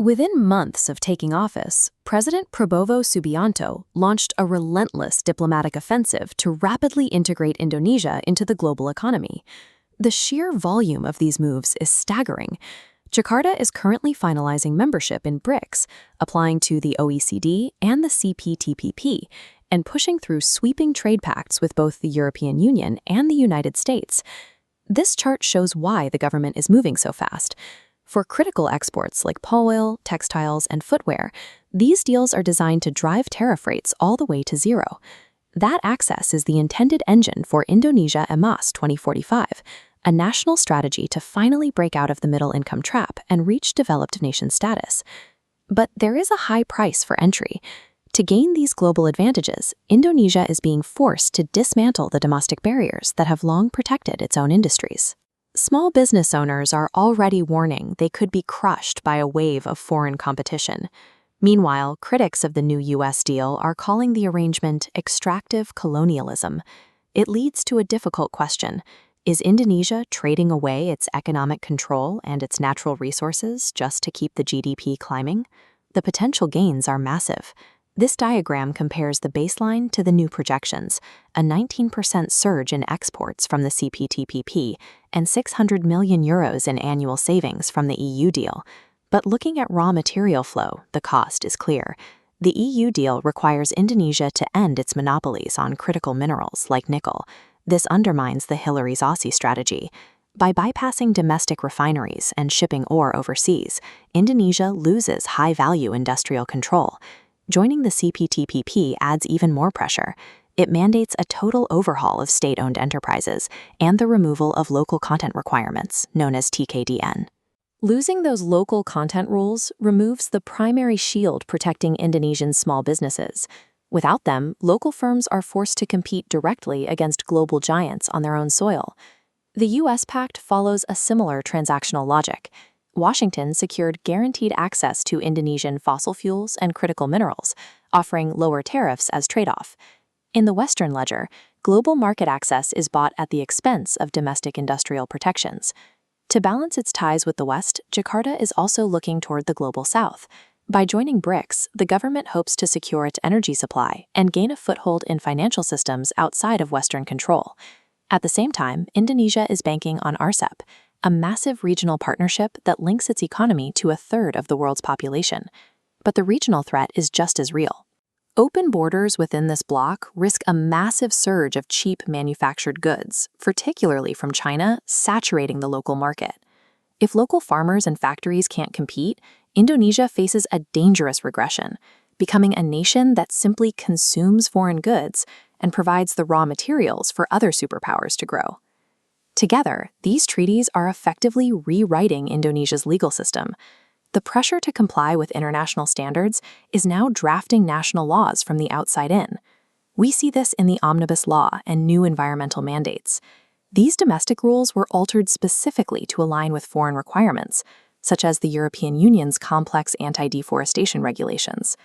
Within months of taking office, President Prabowo Subianto launched a relentless diplomatic offensive to rapidly integrate Indonesia into the global economy. The sheer volume of these moves is staggering. Jakarta is currently finalizing membership in BRICS, applying to the OECD and the CPTPP, and pushing through sweeping trade pacts with both the European Union and the United States. This chart shows why the government is moving so fast. For critical exports like palm oil, textiles, and footwear, these deals are designed to drive tariff rates all the way to zero. That access is the intended engine for Indonesia Emas 2045, a national strategy to finally break out of the middle-income trap and reach developed nation status. But there is a high price for entry. To gain these global advantages, Indonesia is being forced to dismantle the domestic barriers that have long protected its own industries. Small business owners are already warning they could be crushed by a wave of foreign competition. Meanwhile, critics of the new U.S. deal are calling the arrangement extractive colonialism. It leads to a difficult question. Is Indonesia trading away its economic control and its natural resources just to keep the GDP climbing? The potential gains are massive. This diagram compares the baseline to the new projections, a 19% surge in exports from the CPTPP and 600 million euros in annual savings from the EU deal. But looking at raw material flow, the cost is clear. The EU deal requires Indonesia to end its monopolies on critical minerals like nickel. This undermines the Hillary's Aussie strategy. By bypassing domestic refineries and shipping ore overseas, Indonesia loses high-value industrial control. Joining the CPTPP adds even more pressure. It mandates a total overhaul of state-owned enterprises and the removal of local content requirements, known as TKDN. Losing those local content rules removes the primary shield protecting Indonesian small businesses. Without them, local firms are forced to compete directly against global giants on their own soil. The U.S. Pact follows a similar transactional logic. Washington secured guaranteed access to Indonesian fossil fuels and critical minerals, offering lower tariffs as trade-off. In the Western ledger, global market access is bought at the expense of domestic industrial protections. To balance its ties with the West, Jakarta is also looking toward the global South. By joining BRICS, the government hopes to secure its energy supply and gain a foothold in financial systems outside of Western control. At the same time, Indonesia is banking on RCEP, a massive regional partnership that links its economy to a third of the world's population. But the regional threat is just as real. Open borders within this bloc risk a massive surge of cheap manufactured goods, particularly from China, saturating the local market. If local farmers and factories can't compete, Indonesia faces a dangerous regression, becoming a nation that simply consumes foreign goods and provides the raw materials for other superpowers to grow. Together, these treaties are effectively rewriting Indonesia's legal system. The pressure to comply with international standards is now drafting national laws from the outside in. We see this in the Omnibus Law and new environmental mandates. These domestic rules were altered specifically to align with foreign requirements, such as the European Union's complex anti-deforestation regulations.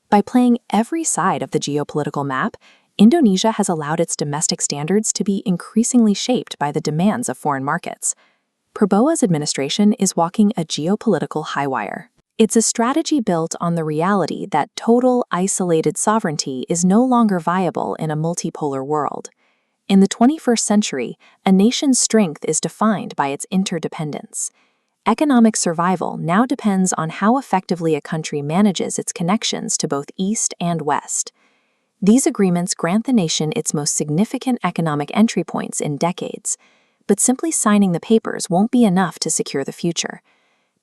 By playing every side of the geopolitical map, Indonesia has allowed its domestic standards to be increasingly shaped by the demands of foreign markets. Prabowo's administration is walking a geopolitical high wire. It's a strategy built on the reality that total, isolated sovereignty is no longer viable in a multipolar world. In the 21st century, a nation's strength is defined by its interdependence. Economic survival now depends on how effectively a country manages its connections to both East and West. These agreements grant the nation its most significant economic entry points in decades, but simply signing the papers won't be enough to secure the future.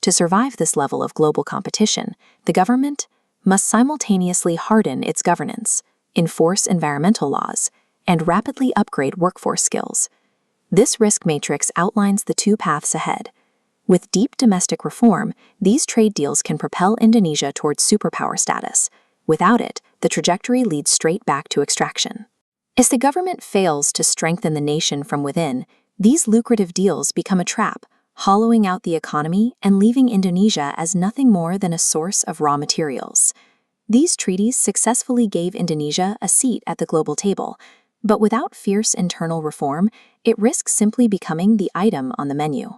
To survive this level of global competition, the government must simultaneously harden its governance, enforce environmental laws, and rapidly upgrade workforce skills. This risk matrix outlines the two paths ahead. With deep domestic reform, these trade deals can propel Indonesia towards superpower status. Without it, the trajectory leads straight back to extraction. As the government fails to strengthen the nation from within, these lucrative deals become a trap, hollowing out the economy and leaving Indonesia as nothing more than a source of raw materials. These treaties successfully gave Indonesia a seat at the global table, but without fierce internal reform, it risks simply becoming the item on the menu.